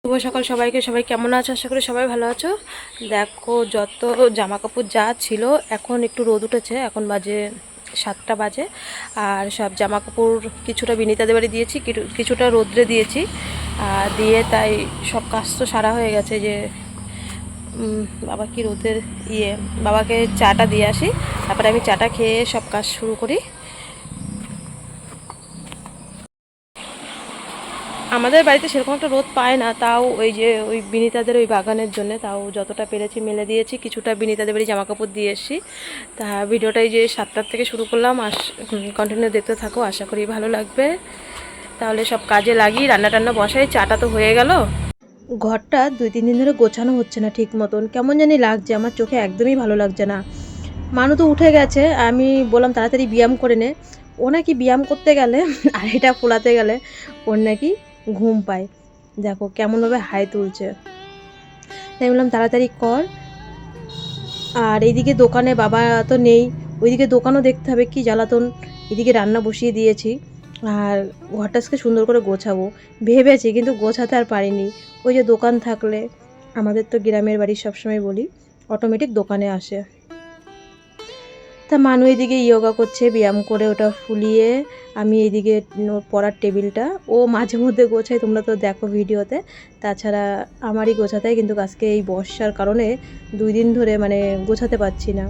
শুভ সকাল সবাইকে। সবাই কেমন আছো? আশা করি সবাই ভালো আছো। দেখো, যত জামা কাপড় যা ছিল, এখন একটু রোদ উঠেছে, এখন বাজে 7টা বাজে। আর সব জামা কাপড় কিছুটা বিনিতাদের বাড়ি দিয়েছি, কিছুটা রোদ্রে দিয়েছি। দিয়ে তাই সব কাজ তো সারা হয়ে গেছে। যে বাবা কি রোদের বাবাকে চাটা দিয়ে আসি, তারপরে আমি চাটা খেয়ে সব কাজ শুরু করি। আমাদের বাড়িতে সেরকম একটা রোদ পায় না, তাও ওই বিনিতাদের ওই বাগানের জন্য তাও যতটা পেরেছি মেলে দিয়েছি। কিছুটা বিনিতাদের বাড়ি জামা কাপড় দিয়ে এসেছি। তা ভিডিওটাই যে 7টার থেকে শুরু করলাম, কন্টিনিউ দেখতে থাকো, আশা করি ভালো লাগবে। তাহলে সব কাজে লাগি, রান্না টান্না বসাই। চাটা তো হয়ে গেল। ঘরটা 2-3 দিন ধরে গোছানো হচ্ছে না ঠিক মতন, কেমন জানি লাগছে, আমার চোখে একদমই ভালো লাগছে না। মানু তো উঠে গেছে, আমি বললাম তাড়াতাড়ি ব্যায়াম করে নে। ও নাকি ব্যায়াম করতে গেলে আর এটা ফোলাতে গেলে ওর নাকি ঘুম পায়। দেখো কেমনভাবে হাই তুলছে। তাই বললাম তাড়াতাড়ি কর। আর এইদিকে দোকানে বাবা তো নেই, ওইদিকে দোকানও দেখতে হবে, কি জ্বালাতন। এদিকে রান্না বসিয়ে দিয়েছি, আর ঘরটা আজকে সুন্দর করে গোছাবো ভেবেছি, কিন্তু গোছাতে আর পারিনি। ওই যে দোকান থাকলে, আমাদের তো গ্রামের বাড়ি সবসময় বলি, অটোমেটিক দোকানে আসে। তা মানু এদিকে ইয়োগা করছে, ব্যায়াম করে ওটা ফুলিয়ে। আমি এইদিকে পড়ার টেবিলটা ও মাঝে মধ্যে গোছাই, তোমরা তো দেখো ভিডিওতে। তাছাড়া আমারই গোছাতে হয়, কিন্তু আজকে এই বর্ষার কারণে 2 দিন ধরে মানে গোছাতে পারছি না।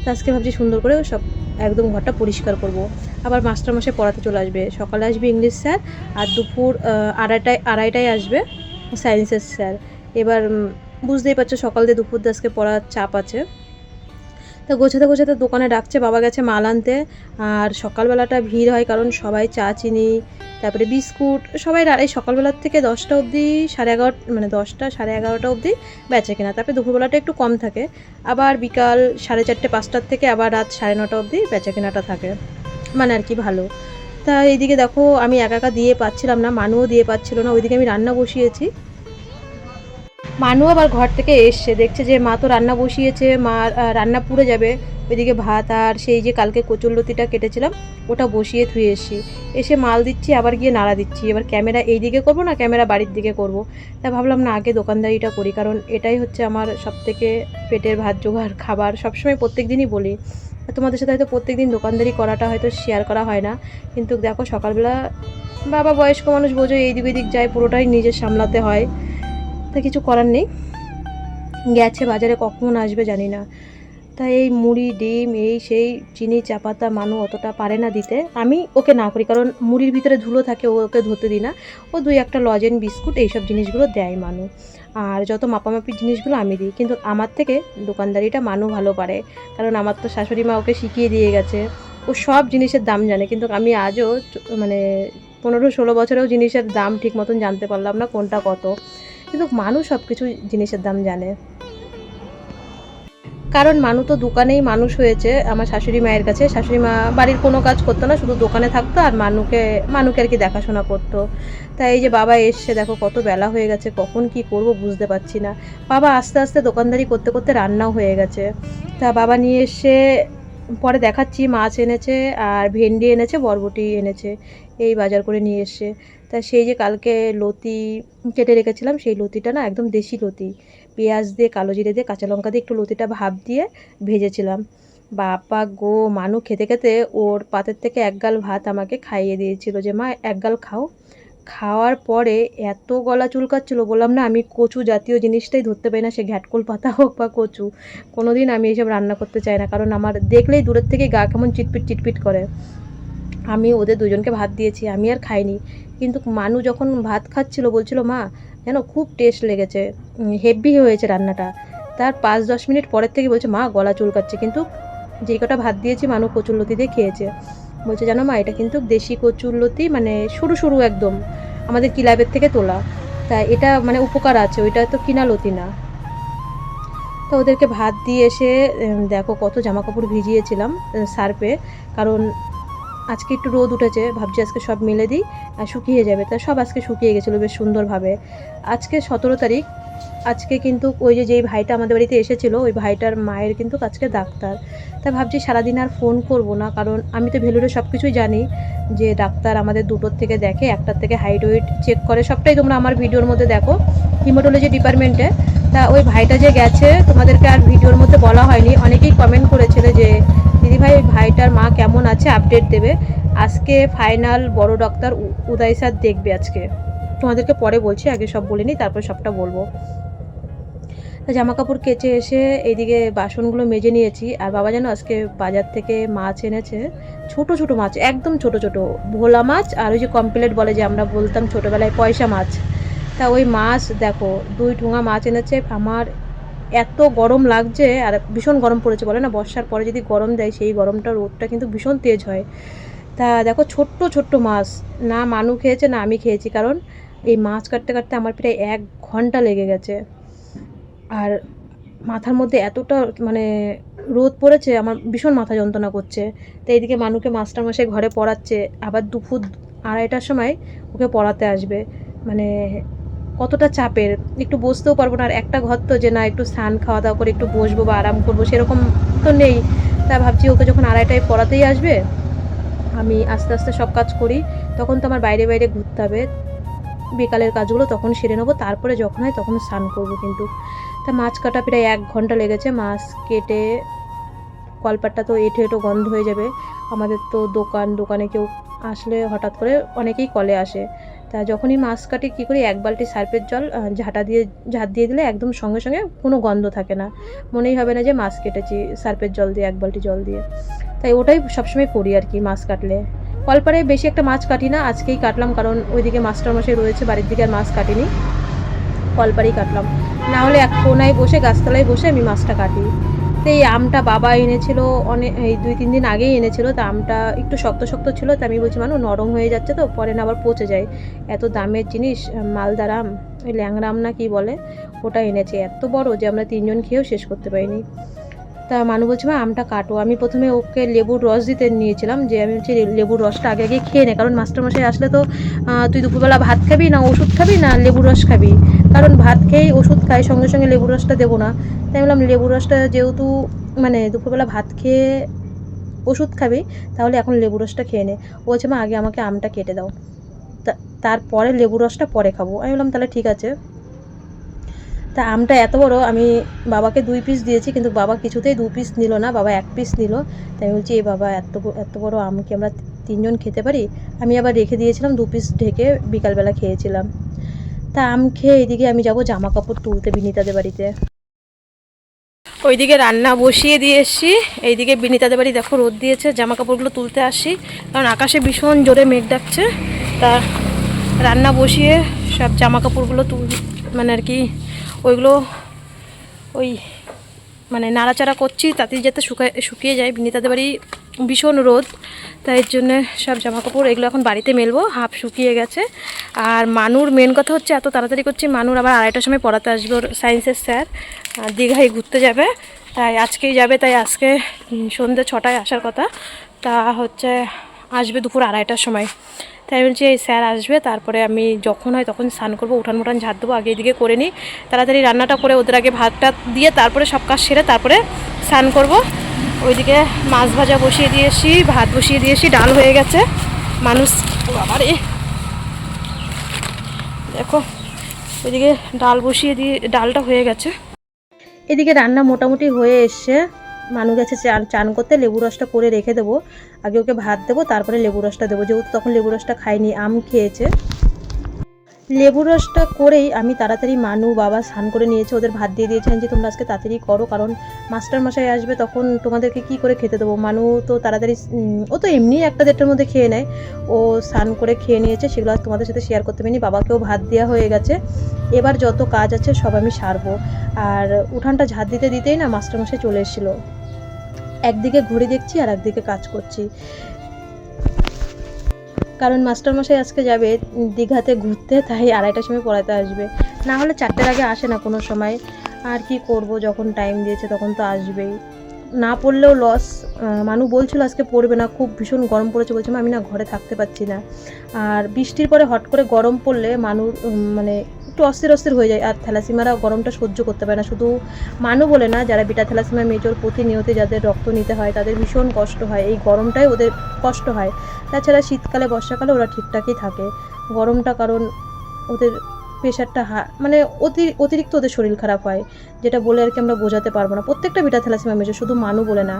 তো আজকে ভাবছি সুন্দর করে সব একদম ঘরটা পরিষ্কার করব। আবার মাস্টারমশাই পড়াতে চলে আসবে, সকালে আসবে ইংলিশ স্যার, আর দুপুর আড়াইটায় আসবে সায়েন্সের স্যার। এবার বুঝতেই পারছো, সকাল দিয়ে দুপুর দিয়ে আজকে পড়ার চাপ আছে। তো গোছাতে গোছাতে দোকানে ডাকছে, বাবা গেছে মাল আনতে। আর সকালবেলাটা ভিড় হয়, কারণ সবাই চা চিনি, তারপরে বিস্কুট, সবাই এই সকালবেলার থেকে 10টা অবধি, 11:30, মানে 10টা 11:30 অবধি বেচে কেনা। তারপরে দুপুরবেলাটা একটু কম থাকে, আবার বিকাল 4:30 5টার থেকে আবার রাত 9:30 অবধি বেচে কেনাটা থাকে, মানে আর কি ভালো। তা এইদিকে দেখো, আমি একা একা দিয়ে পাচ্ছিলাম না, মানুও দিয়ে পাচ্ছিল না। ওইদিকে আমি রান্না বসিয়েছি। মানু আবার ঘর থেকে এসছে, দেখছে যে মা তো রান্না বসিয়েছে, মা রান্না পুড়ে যাবে। ওইদিকে ভাত আর সেই যে কালকে কচুরলতিটা কেটেছিলাম ওটা বসিয়ে ধুয়ে এসছি। এসে মাল দিচ্ছি, আবার গিয়ে নাড়া দিচ্ছি। এবার ক্যামেরা এই দিকে করবো না, ক্যামেরা বাড়ির দিকে করব। তা ভাবলাম না, আগে দোকানদারিটা করি, কারণ এটাই হচ্ছে আমার সবথেকে পেটের ভাত জোগাড় খাবার। সবসময় প্রত্যেক দিনই বলি, তোমাদের সাথে হয়তো প্রত্যেক দিন দোকানদারি করাটা হয়তো শেয়ার করা হয় না, কিন্তু দেখো সকালবেলা বাবা বয়স্ক মানুষ, বোঝো, এইদিক ওইদিক যায়, পুরোটাই নিজের সামলাতে হয়। তা কিছু করার নেই, গেছে বাজারে, কখন আসবে জানি না। তাই এই মুড়ি ডিম এই সেই চিনি চা পাতা মানু অতটা পারে না দিতে, আমি ওকে না করি, কারণ মুড়ির ভিতরে ধুলো থাকে, ওকে ধরতে দিই না। ও 2-1টা লজেন বিস্কুট এইসব জিনিসগুলো দেয় মানু। আর যত মাপামাপির জিনিসগুলো আমি দিই, কিন্তু আমার থেকে দোকানদারিটা মানু ভালো পারে, কারণ আমার তো শাশুড়ি মা ওকে শিখিয়ে দিয়ে গেছে। ও সব জিনিসের দাম জানে, কিন্তু আমি আজও মানে 15-16 বছরেও জিনিসের দাম ঠিক মতন জানতে পারলাম না কোনটা কত। কিন্তু মানু সব কিছু জিনিসের দাম জানে, কারণ মানু তো দোকানেই মানুষ হয়েছে আমার শাশুড়ি মায়ের কাছে। শাশুড়ি মা বাড়ির কোনো কাজ করতো না, শুধু দোকানে থাকতো, আর মানুকে আর কি দেখাশোনা করতো। তাই এই যে বাবা এসছে, দেখো কত বেলা হয়ে গেছে, কখন কি করব বুঝতে পারছি না। বাবা আস্তে আস্তে দোকানদারি করতে করতে রান্নাও হয়ে গেছে। তা বাবা নিয়ে এসে পরে দেখাচ্ছি, মাছ এনেছে, আর ভেন্ডি এনেছে, বরবটি এনেছে, এই বাজার করে নিয়ে এসছে। তা সেই যে কালকে লতি কেটে রেখেছিলাম, সেই লতিটা না একদম দেশি লতি, পেঁয়াজ দিয়ে কালো জিরে দিয়ে কাঁচা লঙ্কা দিয়ে একটু লতিটা ভাপ দিয়ে ভেজেছিলাম। বাবা গো, মানু খেতে খেতে ওর পাতের থেকে এক গাল ভাত আমাকে খাইয়ে দিয়েছিল, যে মা এক গাল খাও। খাওয়ার পরে এত গলা চুলকাচ্ছিল, বললাম না আমি কচু জাতীয় জিনিসটাই ধরতে পারি না, সে ঘ্যাটকোল পাতা হোক বা কচু, কোনো দিন আমি এইসব রান্না করতে চাই না, কারণ আমার দেখলেই দূরের থেকে গা কেমন চিটপিট চিটপিট করে। আমি ওদের দুজনকে ভাত দিয়েছি, আমি আর খাইনি। কিন্তু মানু যখন ভাত খাচ্ছিল বলছিল মা যেন খুব টেস্ট লেগেছে, হেভি হয়েছে রান্নাটা। তার 5-10 মিনিট পরের থেকে বলছে মা গলা চুলকাচ্ছে, কিন্তু যেই কটা ভাত দিয়েছি মানু কচুরলতি দিয়ে খেয়েছে। বলছে জানো মা, এটা কিন্তু দেশি কচুরলতি, মানে সরু সরু একদম, আমাদের ক্লাবের থেকে তোলা। তা এটা মানে উপকার আছে, ওইটা তো কিনা লতি না। তো ওদেরকে ভাত দিয়ে এসে দেখো কত জামা কাপড় ভিজিয়েছিলাম সার্ফে, কারণ আজকে একটু রোদ উঠেছে, ভাবছি আজকে সব মেলে দিই আর শুকিয়ে যাবে। তা সব আজকে শুকিয়ে গেছিলো বেশ সুন্দরভাবে। আজকে 17 তারিখ। আজকে কিন্তু ওই যেই ভাইটা আমাদের বাড়িতে এসেছিলো, ওই ভাইটার মায়ের কিন্তু আজকে ডাক্তার। তা ভাবছি সারাদিন আর ফোন করব না, কারণ আমি তো ভেলুরে সব কিছুই জানি, যে ডাক্তার আমাদের 2টোর থেকে দেখে, 1টার থেকে হাইট ওয়েট চেক করে, সবটাই তোমরা আমার ভিডিওর মধ্যে দেখো। হিমাটোলজি ডিপার্টমেন্টে। তা ওই ভাইটা যে গেছে তোমাদেরকে আর ভিডিওর মধ্যে বলা হয়নি, অনেকেই কমেন্ট করেছিল যে দিদিভাই ভাইটার মা কেমন আছে আপডেট দেবে। আজকে ফাইনাল বড় ডক্টর উদয় স্যার দেখবে আজকে, তোমাদেরকে পরে বলছি, আগে সব বলিনি তারপর সবটা বলবো। জামা কাপড় কেচে এসে এইদিকে বাসনগুলো মেজে নিয়েছি। আর বাবা যেন আজকে বাজার থেকে মাছ এনেছে, ছোট ছোট মাছ, একদম ছোট ছোট ভোলা মাছ, আর ওই যে কমপ্লেট বলে যে আমরা বলতাম ছোটোবেলায় পয়সা মাছ। তা ওই মাছ দেখো 2 ঠোঙা মাছ এনেছে। আমার এত গরম লাগছে, আর ভীষণ গরম পড়েছে, বলে না বর্ষার পরে যদি গরম দেয় সেই গরমটা রোদটা কিন্তু ভীষণ তেজ হয়। তা দেখো ছোট্ট ছোট্ট মাছ, না মানু খেয়েছে না আমি খেয়েছি, কারণ এই মাছ কাটতে কাটতে আমার প্রায় 1 ঘন্টা লেগে গেছে। আর মাথার মধ্যে এতটা মানে রোদ পড়েছে, আমার ভীষণ মাথা যন্ত্রণা করছে। তো এইদিকে মানুকে মাস্টারমশাই ঘরে পড়াচ্ছে, আবার দুপুর 2:30টার সময় ওকে পড়াতে আসবে। মানে কতটা চাপের, একটু বসতেও পারবো না। আর একটা ঘর তো যে না একটু স্নান খাওয়া দাওয়া করে একটু বসবো বা আরাম করবো সেরকম তো নেই। তা ভাবছি ওকে যখন 2:30টায় পড়াতেই আসবে, আমি আস্তে আস্তে সব কাজ করি। তখন তো আমার বাইরে বাইরে ঘুরতে হবে, বিকালের কাজগুলো তখন সেরে নেবো, তারপরে যখন হয় তখন স্নান করবো। কিন্তু তা মাছ কাটা প্রায় 1 ঘন্টা লেগেছে। মাছ কেটে কলপাটটা তো এঁঠো এঁঠো গন্ধ হয়ে যাবে। আমাদের তো দোকানে কেউ আসলে হঠাৎ করে অনেকেই কলে আসে। তা যখনই মাছ কাটি কী করি, 1 বালতি সার্ফের জল ঝাঁট দিয়ে দিলে একদম সঙ্গে সঙ্গে কোনো গন্ধ থাকে না, মনেই হবে না যে মাছ কেটেছি সার্ফের জল দিয়ে, 1 বালতি জল দিয়ে। তাই ওটাই সবসময় করি আর কি মাছ কাটলে। কলপাড়ে বেশি একটা মাছ কাটি না, আজকেই কাটলাম কারণ ওইদিকে মাস্টারমশাই রয়েছে, বাড়ির দিকে আর মাছ কাটিনি, কলপাড়েই কাটলাম। না হলে এক কোনায় বসে গাছতলায় বসে আমি মাছটা কাটি। তো এই আমটা বাবা এনেছিল এই 2-3 দিন আগেই এনেছিল। তা আমটা একটু শক্ত শক্ত ছিল, তো আমি বলছি মানু নরম হয়ে যাচ্ছে তো পরে না আবার পচে যায়। এত দামের জিনিস মালদার আম, ওই ল্যাংড়া আম না কি বলে, ওটা এনেছে এত বড় যে আমরা 3 জন খেয়েও শেষ করতে পারিনি। তা মানু বলছে মা আমটা কাটো। আমি প্রথমে ওকে লেবুর রস দিতে নিয়েছিলাম, যে আমি হচ্ছে লেবুর রসটা আগে আগে খেয়ে নে, কারণ মাস্টারমশাই আসলে তো তুই দুপুরবেলা ভাত খাবি না ওষুধ খাবি না লেবুর রস খাবি, কারণ ভাত খেয়েই ওষুধ খাই, সঙ্গে সঙ্গে লেবুর রসটা দেবো না। তাই বললাম লেবুর রসটা যেহেতু মানে দুপুরবেলা ভাত খেয়ে ওষুধ খাবি, তাহলে এখন লেবুর রসটা খেয়ে নে। ও বলছে মা আগে আমাকে আমটা কেটে দাও, তারপরে লেবুর রসটা পরে খাবো। আমি বললাম তাহলে ঠিক আছে। তা আমটা এত বড়, আমি বাবাকে 2 পিস দিয়েছি, কিন্তু বাবা কিছুতেই 2 পিস নিল না, বাবা 1 পিস নিল। তাই আমি বলছি এ বাবা এত বড় আম কি আমরা 3 জন খেতে পারি? আমি আবার রেখে দিয়েছিলাম, 2 পিস ঢেকে বিকালবেলা খেয়েছিলাম। তা আম খেয়ে এদিকে আমি যাব জামা কাপড় তুলতে বিনিতাদের বাড়িতে। ওইদিকে রান্না বসিয়ে দিয়ে এসছি, এইদিকে বিনিতাদের বাড়ি দেখো রোদ দিয়েছে, জামা কাপড়গুলো তুলতে আসি, কারণ আকাশে ভীষণ জোরে মেঘ ডাকছে। তা রান্না বসিয়ে সব জামা কাপড়গুলো মানে আর কি ওইগুলো ওই মানে নাড়াচাড়া করছি, তাতেই যাতে শুকিয়ে যায়। বিনিতাদের বাড়ি ভীষণ রোদ, তাই এর জন্যে সব জামা কাপড় এগুলো এখন বাড়িতে মেলবো, হাফ শুকিয়ে গেছে। আর মানুর মেন কথা হচ্ছে এত তাড়াতাড়ি করছি, মানুর আবার 2:30টার সময় পড়াতে আসবে, ওর সায়েন্সের স্যার দীঘায় ঘুরতে যাবে, তাই আজকেই যাবে। তাই আজকে সন্ধ্যে 6টায় আসার কথা, তা হচ্ছে আসবে দুপুর 2:30টার সময়। তাই বলছি এই স্যার আসবে, তারপরে আমি যখন হয় তখন স্নান করবো, উঠান ঝাড় দেবো, আগে এদিকে করে নিই, তাড়াতাড়ি রান্নাটা করে ওদের আগে ভাতটা দিয়ে তারপরে সব কাজ সেরে তারপরে স্নান করব। ওইদিকে মাছ ভাজা বসিয়ে দিয়েছি, ভাত বসিয়ে দিয়েছি, ডাল হয়ে গেছে। মানুষ আবার দেখো ওইদিকে ডাল বসিয়ে দিয়ে ডালটা হয়ে গেছে। এদিকে রান্না মোটামুটি হয়ে এসছে, মানু গেছে চান করতে, লেবু রসটা করে রেখে দেবো, আগে ওকে ভাত দেবো তারপরে লেবু রসটা দেবো, যেহেতু তখন লেবু রসটা খাইনি, আম খেয়েছে। লেবু রসটা করেই আমি তাড়াতাড়ি মানু বাবা স্নান করে নিয়েছে, ওদের ভাত দিয়ে দিয়েছেন যে তোমরা আজকে তাড়াতাড়ি করো, কারণ মাস্টারমশাই আসবে তখন তোমাদেরকে কি করে খেতে দেবো। মানু তো তাড়াতাড়ি, ও তো এমনি 1-1:30টার মধ্যে খেয়ে নেয়, ও স্নান করে খেয়ে নিয়েছে, সেগুলো তোমাদের সাথে শেয়ার করতে পারিনি। বাবাকেও ভাত দেওয়া হয়ে গেছে, এবার যত কাজ আছে সব আমি সারবো। আর উঠানটা ঝাড় দিতে দিতেই না মাস্টারমশাই চলে এসেছিলো, একদিকে ঘড়ি দেখছি আর একদিকে কাজ করছি, কারণ মাস্টারমশাই আজকে যাবে দীঘাতে ঘুরতে, তাই 2:30টার সময় পড়াতে আসবে, না হলে 4টার আগে আসে না কোনো সময়। আর কি করব, যখন টাইম দিয়েছে তখন তো আসবেই, না পড়লেও লস। মানু বলছিল আজকে পড়বে না, খুব ভীষণ গরম পড়েছে, বলছে আমি না ঘরে থাকতে পারছি না। আর বৃষ্টির পরে হট করে গরম পড়লে মানুর মানে একটু অস্থির হয়ে যায়, আর থ্যালাসিমারা গরমটা সহ্য করতে পারে না। শুধু মানু বলে না, যারা বিটা থ্যালাসিমা মেজর প্রতিনিয়ত যাদের রক্ত নিতে হয় তাদের ভীষণ কষ্ট হয়, এই গরমটাই ওদের কষ্ট হয়। তাছাড়া শীতকালে বর্ষাকালে ওরা ঠিকঠাকই থাকে, গরমটা কারণ ওদের প্রেশারটা মানে অতিরিক্ত ওদের শরীর খারাপ হয়, যেটা বলে আর কি আমরা বোঝাতে পারবো না। প্রত্যেকটা বিটা থ্যালাসেমিয়া মেজর, শুধু মানু বলে না,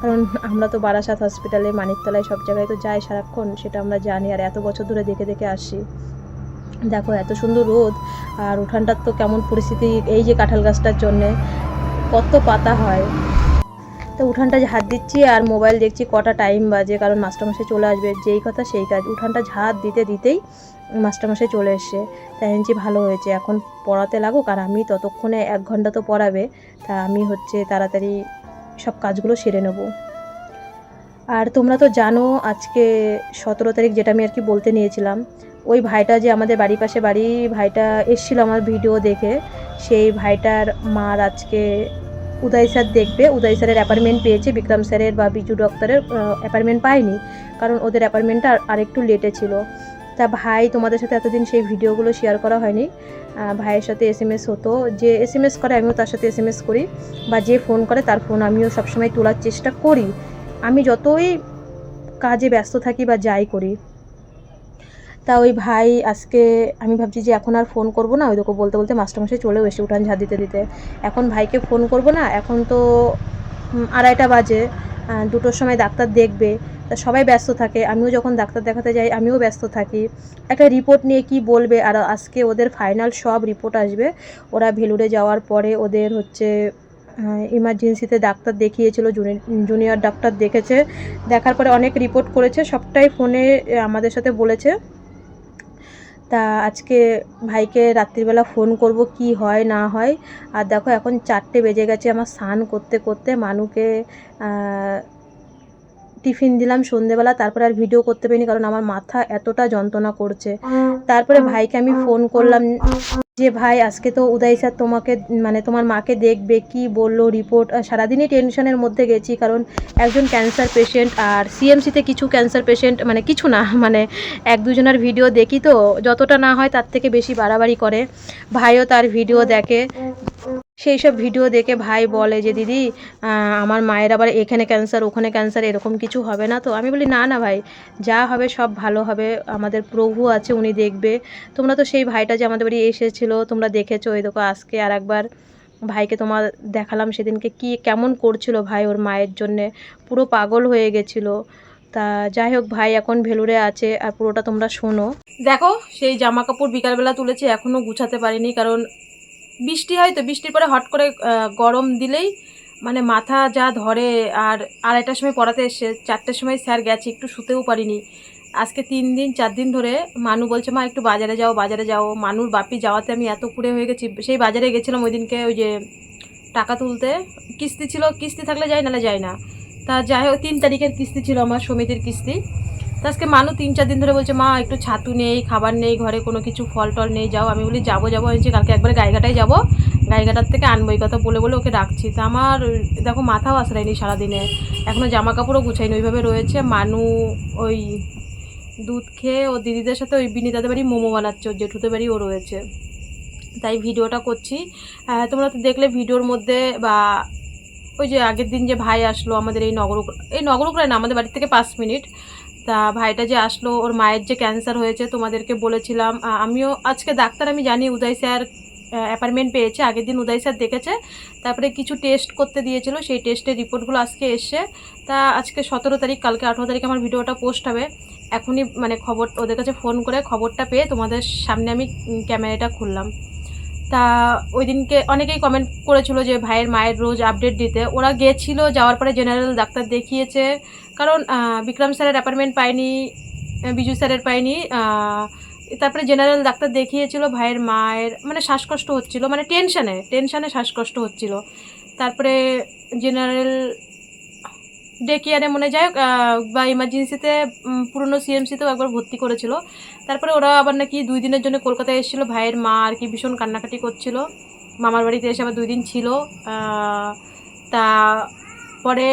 কারণ আমরা তো বারাসাত হসপিটালে, মানিকতলায় সব জায়গায় তো যাই সারাক্ষণ, সেটা আমরা জানি আর এত বছর ধরে দেখে দেখে আসি। দেখো এত সুন্দর রোদ, আর উঠানটার তো কেমন পরিস্থিতি, এই যে কাঁঠাল গাছটার জন্যে কত পাতা হয়। তো উঠানটা ঝাড় দিচ্ছি আর মোবাইল দেখছি কটা টাইম বাজে, কারণ মাস্টারমশাই চলে আসবে, যেই কথা সেই কাজ। উঠানটা ঝাড় দিতে দিতেই মাস্টারমশাই চলে এসছে। তাই এনেছি ভালো হয়েছে, এখন পড়াতে লাগুক, আর আমি ততক্ষণে 1 ঘন্টা তো পড়াবে, তা আমি হচ্ছে তাড়াতাড়ি সব কাজগুলো সেরে নেব। আর তোমরা তো জানো আজকে 17 তারিখ, যেটা আমি আর কি বলতে নিয়েছিলাম, ওই ভাইটা যে আমাদের বাড়ির পাশে বাড়ি, ভাইটা এসেছিল আমার ভিডিও দেখে, সেই ভাইটার মার আজকে উদয় স্যার দেখবে। উদয় স্যারের অ্যাপয়েন্টমেন্ট পেয়েছে, বিক্রম স্যারের বা বিজু ডক্টরের অ্যাপয়েন্টমেন্ট পায়নি, কারণ ওদের অ্যাপয়েন্টমেন্টটা আরেকটু লেটে ছিল। তা ভাই, তোমাদের সাথে এতদিন সেই ভিডিওগুলো শেয়ার করা হয়নি। ভাইয়ের সাথে SMS হতো, যে SMS করে আমিও তার সাথে SMS করি, বা যে ফোন করে তার ফোন আমিও সবসময় তোলার চেষ্টা করি, আমি যতই কাজে ব্যস্ত থাকি বা যাই করি। তা ওই ভাই আজকে, আমি ভাবছি যে এখন আর ফোন করব না, ওই দেখো বলতে বলতে মাস্টারমশাই চলেও এসে উঠান ঝাড় দিতে দিতে। এখন ভাইকে ফোন করব না, এখন তো 2:30 বাজে, 2টোর সময় ডাক্তার দেখবে, তা সবাই ব্যস্ত থাকে, আমিও যখন ডাক্তার দেখাতে যাই আমিও ব্যস্ত থাকি। একটা রিপোর্ট নিয়ে কি বলবে, আর আজকে ওদের ফাইনাল সব রিপোর্ট আসবে। ওরা ভেলুরে যাওয়ার পরে ওদের হচ্ছে ইমার্জেন্সিতে ডাক্তার দেখিয়েছিল, জুনিয়র ডাক্তার দেখেছে, দেখার পরে অনেক রিপোর্ট করেছে, সবটাই ফোনে আমাদের সাথে বলেছে। তা আজকে ভাইকে রাত্রিবেলা ফোন করব, কি হয় না হয়। আর দেখো এখন 4টে বেজে গেছে, আমার স্নান করতে করতে মানুকে টিফিন দিলাম সন্ধেবেলা, তারপরে আর ভিডিও করতে পারিনি, কারণ আমার মাথা এতটা যন্ত্রণা করছে। তারপরে ভাইকে আমি ফোন করলাম যে ভাই আজকে তো উদয় স্যার তোমাকে, মানে তোমার মাকে দেখবে, কি বললো রিপোর্ট। সারাদিনই টেনশনের মধ্যে গেছি, কারণ একজন ক্যান্সার পেশেন্ট, আর সিএমসিতে কিছু ক্যান্সার পেশেন্ট, মানে কিছু না, মানে 1-2 জনের ভিডিও দেখি, তো যতটা না হয় তার থেকে বেশি বাড়াবাড়ি করে। ভাইও তার ভিডিও দেখে, সেই সব ভিডিও দেখে ভাই বলে যে দিদি আমার মায়ের আবার এখানে ক্যান্সার ওখানে ক্যান্সার, এরকম কিছু হবে না তো? আমি বলি না না ভাই, যা হবে সব ভালো হবে, আমাদের প্রভু আছে, উনি দেখবে। তোমরা তো সেই ভাইটা যে আমাদের বাড়ি এসেছিলো তোমরা দেখেছো, ওই দেখো আজকে আর একবার ভাইকে তোমার দেখালাম, সেদিনকে কি কেমন করছিল ভাই ওর মায়ের জন্যে, পুরো পাগল হয়ে গেছিলো। তা যাই হোক, ভাই এখন ভেলুরে আছে, আর পুরোটা তোমরা শোনো। দেখো সেই জামা কাপড় বিকালবেলা তুলেছি, এখনও গুছাতে পারিনি, কারণ বৃষ্টি হয় তো, বৃষ্টির পরে হট করে গরম দিলেই মানে মাথা যা ধরে। আর 2:30টার সময় পড়াতে এসে 4টের সময় স্যার গেছে, একটু শুতেও পারিনি। আজকে 3-4 দিন ধরে মানু বলছে মা একটু বাজারে যাও বাজারে যাও, মানুর বাপি যাওয়াতে আমি এত কুড়ে হয়ে গেছি। সেই বাজারে গেছিলাম ওই দিনকে, ওই যে টাকা তুলতে, কিস্তি ছিল, কিস্তি থাকলে যাই নাহলে যায় না। তা যাই হোক 3 তারিখের কিস্তি ছিল আমার, সমিতির কিস্তি। তো আজকে মানু 3-4 দিন ধরে বলছে মা একটু ছাতু নেই, খাবার নেই ঘরে, কোনো কিছু ফল টল নেই, যাও। আমি বলি যাবো যাবো, হয়েছে কালকে একবারে গাইঘাটায় যাবো, গাইঘাটার থেকে আনবো, এই কথা বলে বলে ওকে রাখছি। তা আমার দেখো মাথাও আশ্রায়নি সারাদিনে, এখনও জামা কাপড়ও গুছাইনি, ওইভাবে রয়েছে। মানু ওই দুধ খেয়ে ও দিদিদের সাথে ওই বিনিতাদের বাড়ি মোমো বানাচ্ছে, ওর জেঠুদের বাড়ি ও রয়েছে, তাই ভিডিওটা করছি। তোমরা তো দেখলে ভিডিওর মধ্যে, বা ওই যে আগের দিন যে ভাই আসলো আমাদের এই নগরুকরায় না, আমাদের বাড়ি থেকে 5 মিনিট। তা ভাইটা যে আসলো, ওর মায়ের যে ক্যান্সার হয়েছে তোমাদেরকে বলেছিলাম। আমিও আজকে ডাক্তার, আমি জানি উদয় স্যার অ্যাপয়েন্টমেন্ট পেয়েছে, আগের দিন উদয় স্যার দেখেছে, তারপরে কিছু টেস্ট করতে দিয়েছিল, সেই টেস্টের রিপোর্টগুলো আজকে এসছে। তা আজকে 17 তারিখ, কালকে 18 তারিখ আমার ভিডিওটা পোস্ট হবে। এখনই মানে খবর, ওদের কাছে ফোন করে খবরটা পেয়ে তোমাদের সামনে আমি ক্যামেরাটা খুললাম। তা ওই দিনকে অনেকেই কমেন্ট করেছিল যে ভাইয়ের মায়ের রোজ আপডেট দিতে, ওরা গিয়েছিলো, যাওয়ার পরে জেনারেল ডাক্তার দেখিয়েছে, কারণ বিক্রম স্যারের অ্যাপয়েন্টমেন্ট পায়নি, বিজু স্যারের পায়নি। তারপরে জেনারেল ডাক্তার দেখিয়েছিল, ভাইয়ের মায়ের মানে শ্বাসকষ্ট হচ্ছিল, মানে টেনশানে শ্বাসকষ্ট হচ্ছিল। তারপরে জেনারেল ডে কেয়ারে মনে যায় বা ইমার্জেন্সিতে, পুরনো সিএমসিতেও একবার ভর্তি করেছিল। তারপরে ওরা আবার নাকি 2 দিনের জন্য কলকাতায় এসেছিলো, ভাইয়ের মা আর কি ভীষণ কান্নাকাটি করছিল, মামার বাড়িতে এসে আবার 2 দিন ছিল। তা পরে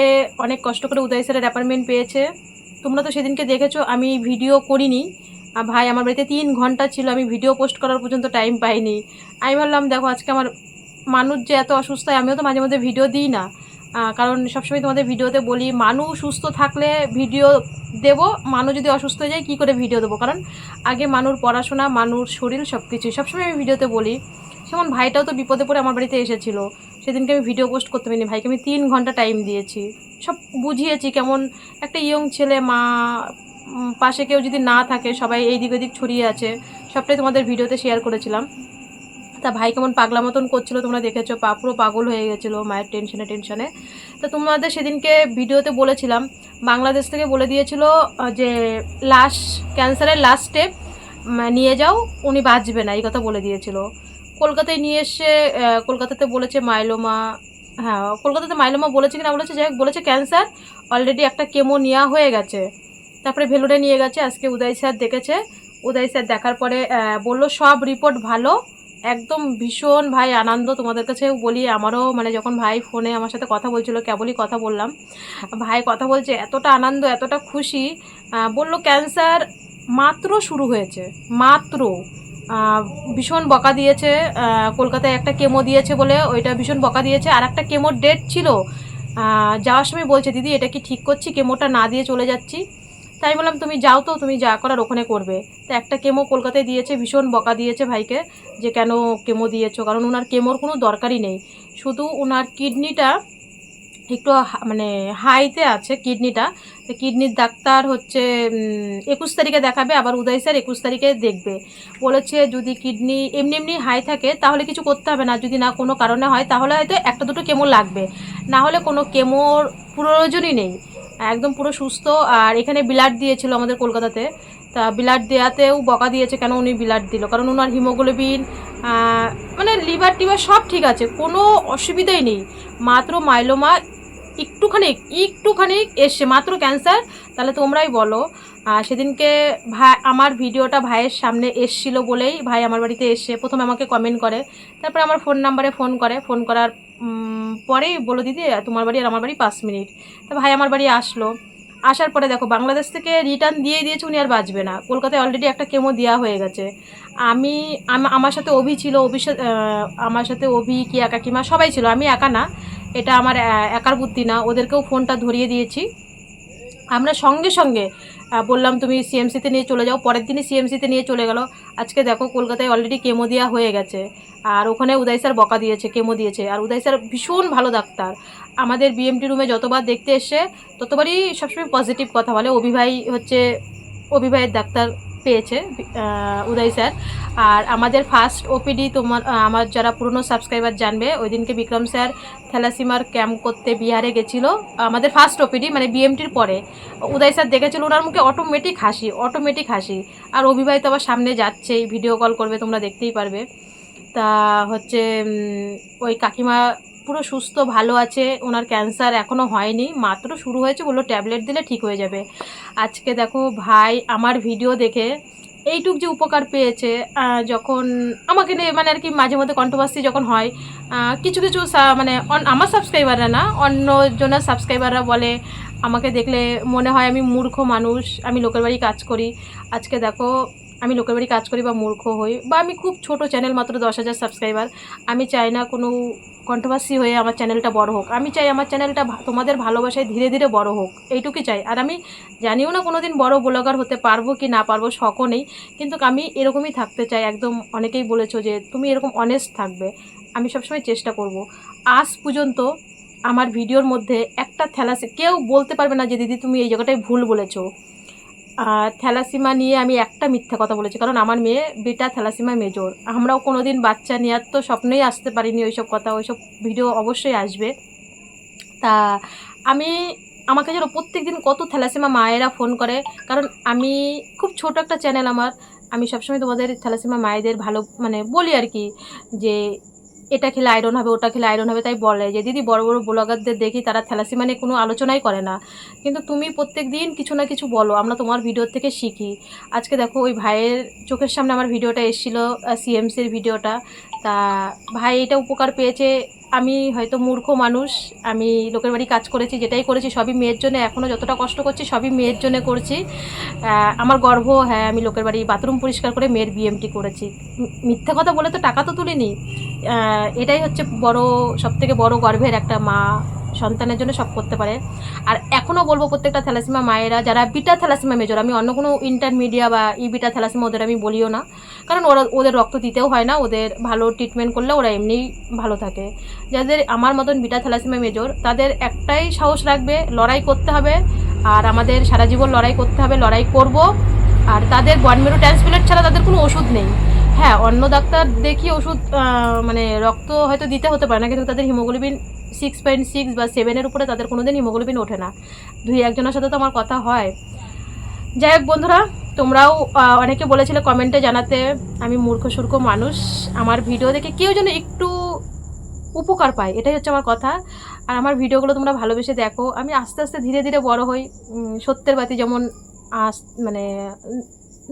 অনেক কষ্ট করে উদয় স্যারের অ্যাপয়েন্টমেন্ট পেয়েছে, তোমরা তো সেদিনকে দেখেছো, আমি ভিডিও করিনি। ভাই আমার বাড়িতে 3 ঘন্টা ছিল, আমি ভিডিও পোস্ট করার পর্যন্ত টাইম পাইনি। আমি ভাবলাম দেখো আজকে আমার মানুষ যে এত অসুস্থ হয়, আমিও তো মাঝে মধ্যে ভিডিও দিই না, কারণ সবসময় তোমাদের ভিডিওতে বলি মানু সুস্থ থাকলে ভিডিও দেব, মানু যদি অসুস্থ হয়ে যায় কী করে ভিডিও দেবো, কারণ আগে মানুর পড়াশোনা, মানুর শরীর সব কিছুই সবসময় আমি ভিডিওতে বলি। যেমন ভাইটাও তো বিপদে পড়ে আমার বাড়িতে এসেছিলো, সেদিনকে আমি ভিডিও পোস্ট করতে পারিনি, ভাইকে আমি 3 ঘন্টা টাইম দিয়েছি, সব বুঝিয়েছি কেমন একটা ইয়ং ছেলে, মা পাশে কেউ যদি না থাকে, সবাই এই দিক ওদিক ছড়িয়ে আছে, সবটাই তোমাদের ভিডিওতে শেয়ার করেছিলাম। তা ভাই কেমন পাগলা মতন করছিল তোমরা দেখেছো, পুরো পাগল হয়ে গেছিলো মায়ের টেনশনে। তা তোমাদের সেদিনকে ভিডিওতে বলেছিলাম বাংলাদেশ থেকে বলে দিয়েছিল যে ক্যান্সারের লাস্ট স্টেপ নিয়ে যাও, উনি বাঁচবে না, এই কথা বলে দিয়েছিল। কলকাতায় নিয়ে এসে কলকাতাতে বলেছে মাইলোমা, হ্যাঁ কলকাতাতে মাইলোমা বলেছে কিনা বলেছে, যাই হোক বলেছে ক্যান্সার অলরেডি একটা কেমো নেওয়া হয়ে গেছে। তারপরে ভেলোরে নিয়ে গেছে, আজকে উদয় স্যার দেখেছে, উদয় স্যার দেখার পরে বলল সব রিপোর্ট ভালো, একদম ভীষণ ভাই আনন্দ। তোমাদের কাছেও বলি, আমারও মানে যখন ভাই ফোনে আমার সাথে কথা বলছিল, কেবলই কথা বললাম, ভাই কথা বলছে, এতটা আনন্দ এতটা খুশি, বলল ক্যান্সার মাত্র শুরু হয়েছে, মাত্র। ভীষণ বকা দিয়েছে, কলকাতায় একটা কেমো দিয়েছে বলে ওইটা ভীষণ বকা দিয়েছে, আর একটা কেমোর ডেট ছিল, যাওয়ার সময় বলছে দিদি এটা কি ঠিক করছি, কেমোটা না দিয়ে চলে যাচ্ছি। তাই বললাম তুমি যাও তো, তুমি যা করার ওখানে করবে। তো একটা কেমো কলকাতায় দিয়েছে, ভীষণ বকা দিয়েছে ভাইকে যে কেন কেমো দিয়েছো, কারণ ওনার কেমোর কোনো দরকারই নেই, শুধু ওনার কিডনিটা একটু মানে হাইতে আছে কিডনিটা, তো কিডনির ডাক্তার হচ্ছে 21 তারিখে দেখাবে, আবার উদয় স্যার 21 তারিখে দেখবে। বলেছে যদি কিডনি এমনি এমনি হাই থাকে তাহলে কিছু করতে হবে না, যদি না কোনো কারণে হয় তাহলে হয়তো একটা দুটো কেমো লাগবে, না হলে কোনো কেমোর প্রয়োজনই নেই, একদম পুরো সুস্থ। আর এখানে ব্লাড দিয়েছিল আমাদের কলকাতাতে, তা ব্লাড দেওয়াতেও বকা দিয়েছে কেন উনি ব্লাড দিল, কারণ ওনার হিমোগ্লোবিন মানে লিভার টিভার সব ঠিক আছে, কোনো অসুবিধাই নেই, মাত্র মাইলোমা একটুখানি এসছে, মাত্র ক্যান্সার। তাহলে তোমরাই বলো। সেদিনকে ভাই আমার ভিডিওটা ভাইয়ের সামনে এসছিল বলেই ভাই আমার বাড়িতে এসে প্রথমে আমাকে কমেন্ট করে, তারপরে আমার ফোন নাম্বারে ফোন করার পরেই বলো দিদি তোমার বাড়ি আর আমার বাড়ি 5 মিনিট। তা ভাই আমার বাড়ি আসলো, আসার পরে দেখো বাংলাদেশ থেকে রিটার্ন দিয়ে দিয়েছে, উনি আর বাঁচবে না, কলকাতায় অলরেডি একটা কেমো দেওয়া হয়ে গেছে। আমার সাথে অভি ছিল, আমার সাথে অভি কি কাকিমা সবাই ছিল, আমি একা না, এটা আমার একার বুদ্ধি না, ওদেরকেও ফোনটা ধরিয়ে দিয়েছি। আমরা সঙ্গে সঙ্গে বললাম তুমি সিএমসিতে নিয়ে চলে যাও, পরের দিনই সিএমসিতে নিয়ে চলে গেল। আজকে দেখো কলকাতায় অলরেডি কেমো দেওয়া হয়ে গেছে, আর ওখানে উদয় স্যার বকা দিয়েছে, কেমো দিয়েছে, আর উদয় স্যার ভীষণ ভালো ডাক্তার, আমাদের বিএমটি রুমে যতবার দেখতে এসে ততবারই সবসময় পজিটিভ কথা বলে। অভি ভাইয়ের ডাক্তার পেয়েছে উদয় স্যার। আর আমাদের ফার্স্ট ওপিডি আমার যারা পুরনো সাবস্ক্রাইবার জানবে, ওই দিনকে বিক্রম স্যার থ্যালাসিমার ক্যাম্প করতে বিহারে গেছিলো, আমাদের ফার্স্ট ওপিডি মানে বিএমটির পরে উদয় স্যার দেখেছিল, ওনার মুখে অটোমেটিক হাসি। আর অভিভাই তো আবার সামনে যাচ্ছেই, ভিডিও কল করবে, তোমরা দেখতেই পারবে। তা হচ্ছে ওই কাকিমা পুরো সুস্থ ভালো আছে, ওনার ক্যান্সার এখনও হয়নি, মাত্র শুরু হয়েছে, বললো ট্যাবলেট দিলে ঠিক হয়ে যাবে। আজকে দেখো ভাই আমার ভিডিও দেখে এইটুক যে উপকার পেয়েছে, যখন আমাকে নিয়ে মানে আর কি মাঝে মধ্যে কন্ট্রোভার্সি যখন হয়, কিছু মানে আমার সাবস্ক্রাইবাররা না, অন্য জনের সাবস্ক্রাইবাররা বলে, আমাকে দেখলে মনে হয় আমি মূর্খ মানুষ, আমি লোকের বাড়ি কাজ করি। আজকে দেখো আমি লোকের বাড়ি কাজ করি বা মূর্খ হই, বা আমি খুব ছোট চ্যানেল, মাত্র 10,000 সাবস্ক্রাইবার, আমি চাই না কোনো কন্ট্রোভার্সি হয়ে আমার চ্যানেলটা বড় হোক, আমি চাই আমার চ্যানেলটা তোমাদের ভালোবাসায় ধীরে ধীরে বড় হোক, এইটুকুই চাই। আর আমি জানিও না কোনো দিন বড় ব্লগার হতে পারবো কি না পারবো, শখও নেই, কিন্তু আমি এরকমই থাকতে চাই একদম। অনেকেই বলেছো যে তুমি এরকম অনেস্ট থাকবে, আমি সবসময় চেষ্টা করব। আজ পর্যন্ত আমার ভিডিওর মধ্যে একটা কেউ বলতে পারবে না যে দিদি তুমি এই জায়গাটায় ভুল বলেছো। থ্যালাসিমা নিয়ে আমি একটা মিথ্যা কথা বলেছি, কারণ আমার মেয়ে বেটা থ্যালাসিমা মেজর, আমরাও কোনো দিন বাচ্চা নেওয়ার তো স্বপ্নই আসতে পারিনি, ওইসব কথা, ওইসব ভিডিও অবশ্যই আসবে। তা আমাকে যেন প্রত্যেক দিন কত থ্যালাসিমা মায়েরা ফোন করে, কারণ আমি খুব ছোট একটা চ্যানেল আমার, আমি সবসময় তোমাদের থ্যালাসিমা মায়েদের ভালো মানে বলি আর কি, যে এটা খেলে আয়রন হবে, ওটা খেলে আয়রন হবে, তাই বলে যে দিদি বড় বড় ব্লগারদের দেখি তারা থ্যালাসিমা নিয়ে কোনো আলোচনাই করে না, কিন্তু তুমি প্রত্যেক দিন কিছু না কিছু বলো, আমরা তোমার ভিডিওর থেকে শিখি। আজকে দেখো ওই ভাইয়ের চোখের সামনে আমার ভিডিওটা এসেছিলো, সিএমসির ভিডিওটা, তা ভাই এটা উপকার পেয়েছে। আমি হয়তো মূর্খ মানুষ, আমি লোকের বাড়ি কাজ করেছি, যেটাই করেছি সবই মেয়ের জন্য, এখনও যতটা কষ্ট করছি সবই মেয়ের জন্য করছি। আমার গর্ব, হ্যাঁ আমি লোকের বাড়ি বাথরুম পরিষ্কার করে মেয়ের বিএমটি করেছি, মিথ্যা কথা বলে তো টাকা তো তুলিনি। এটাই হচ্ছে সবথেকে বড় গর্বের একটা মা সন্তানের জন্য সব করতে পারে। আর এখনও বলবো প্রত্যেকটা থ্যালাসিমা মায়েরা যারা বিটা থ্যালাসিমা মেজর, আমি অন্য কোনো ইন্টারমিডিয়া বা বিটা থ্যালাসিমা ওদের আমি বলিও না, কারণ ওদের রক্ত দিতেও হয় না, ওদের ভালো ট্রিটমেন্ট করলে ওরা এমনিই ভালো থাকে। যাদের আমার মতন বিটা থ্যালাসিমা মেজর, তাদের একটাই সাহস রাখবে, লড়াই করতে হবে। আর আমাদের সারা জীবন লড়াই করতে হবে, লড়াই করব। আর তাদের বন মেরু ট্রান্সপ্লান্ট ছাড়া তাদের কোনো ওষুধ নেই। হ্যাঁ, অন্য ডাক্তার দেখি ওষুধ মানে রক্ত হয়তো দিতে হতে পারে না, কিন্তু তাদের হিমোগ্লোবিন 6.6 বা 7-এর উপরে তাদের কোনো দিন হিমোগ্লোবিন ওঠে না। 2-1 জনের সাথে তো আমার কথা হয়। যাই হোক বন্ধুরা, তোমরাও অনেকে বলেছিলে কমেন্টে জানাতে আমি মূর্খ সূর্খ মানুষ, আমার ভিডিও দেখে কেউ যেন একটু উপকার পায়, এটাই হচ্ছে আমার কথা। আর আমার ভিডিওগুলো তোমরা ভালোবেসে দেখো, আমি আস্তে আস্তে ধীরে ধীরে বড় হই। সত্যের বাতি যেমন মানে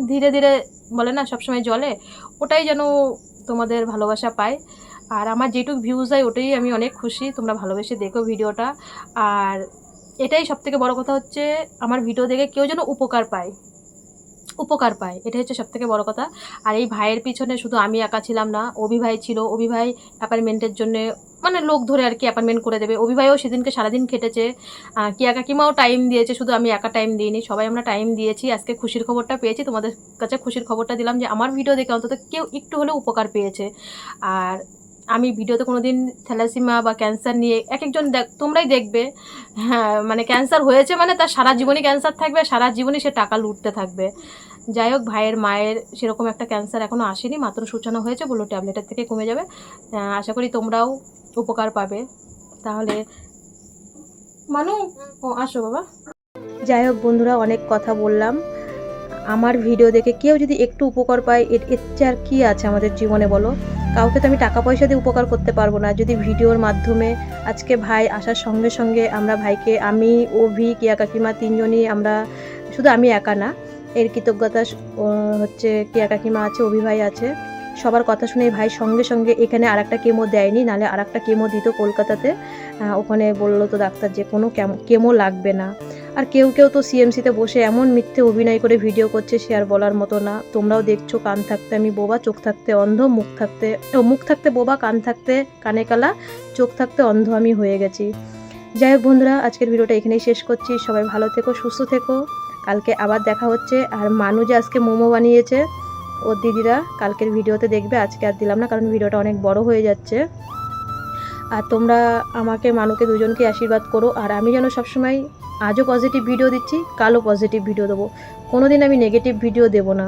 ধীরে ধীরে বলে না সবসময় জ্বলে, ওটাই যেন তোমাদের ভালোবাসা পায়। আর আমার যেটুকু ভিউজ হয় ওটাই আমি অনেক খুশি, তোমরা ভালোবেসে দেখো ভিডিওটা। আর এটাই সবথেকে বড় কথা হচ্ছে, আমার ভিডিও দেখে কেউ যেন উপকার পায়, এটাই হচ্ছে সবথেকে বড় কথা। আর এই ভাইয়ের পিছনে শুধু আমি একা ছিলাম না, অভি ভাই ছিল। অভি ভাই অ্যাপার্টমেন্টের জন্য মানে লোক ধরে আর কি অ্যাপার্টমেন্ট করে দেবে। অভি ভাইও সেদিনকে সারাদিন খেটেছে, কিয়া কাকিমাও টাইম দিয়েছে, শুধু আমি একা টাইম দিইনি, সবাই আমরা টাইম দিয়েছি। আজকে খুশির খবরটা পেয়েছি, তোমাদের কাছে খুশির খবরটা দিলাম যে আমার ভিডিও দেখে অন্তত কেউ একটু হলেও উপকার পেয়েছে। আর আমি ভিডিওতে কোনো দিন থ্যালাসিমা বা ক্যান্সার নিয়ে একজন তোমরাই দেখবে, হ্যাঁ মানে ক্যান্সার হয়েছে মানে তার সারা জীবনই ক্যান্সার থাকবে, সারা জীবনই সে টাকা লুটতে থাকবে। যাই হোক, ভাইয়ের মায়ের সেরকম একটা ক্যান্সার এখনও আসেনি, মাত্র সূচনা হয়েছে, বললো ট্যাবলেটের থেকে কমে যাবে। আশা করি তোমরাও উপকার পাবে। তাহলে মানু, ও আসো বাবা। যাই হোক বন্ধুরা, অনেক কথা বললাম। আমার ভিডিও দেখে কেউ যদি একটু উপকার পায়, এর চেয়ে আর কী আছে আমাদের জীবনে বলো? কাউকে তো আমি টাকা পয়সা দিয়ে উপকার করতে পারবো না, যদি ভিডিওর মাধ্যমে আজকে ভাই আসার সঙ্গে সঙ্গে আমরা ভাইকে, আমি অভি কিয়া কাকিমা তিনজনই, আমরা শুধু আমি একা না, এর কৃতজ্ঞতা হচ্ছে কিয়া কাকিমা আছে, অভি ভাই আছে, সবার কথা শুনে ভাই সঙ্গে সঙ্গে এখানে আর একটা কেমো দেয়নি, নাহলে আর একটা কেমো দিত কলকাতাতে। ওখানে বললো তো ডাক্তার যে কোনো কেমো লাগবে না। আর কেউ কেউ তো সিএমসিতে বসে এমন মিথ্যে অভিনয় করে ভিডিও করছে, সে আর বলার মতো না। তোমরাও দেখছো, কান থাকতে আমি বোবা, চোখ থাকতে অন্ধ, মুখ থাকতে বোবা, কান থাকতে কানে কালা, চোখ থাকতে অন্ধ আমি হয়ে গেছি। যাই হোক বন্ধুরা, আজকের ভিডিওটা এখানেই শেষ করছি। সবাই ভালো থেকো, সুস্থ থেকো, কালকে আবার দেখা হচ্ছে। আর মানু যে আজকে মোমো বানিয়েছে, ওর দিদিরা কালকের ভিডিওতে দেখবে, আজকে আর দিলাম না কারণ ভিডিওটা অনেক বড় হয়ে যাচ্ছে। আর তোমরা আমাকে মানুকে দুজনকে আশীর্বাদ করো। আর আমি যেন সবসময় আজও পজিটিভ ভিডিও দিচ্ছি, কালও পজিটিভ ভিডিও দেবো, কোনো দিন আমি নেগেটিভ ভিডিও দেবো না।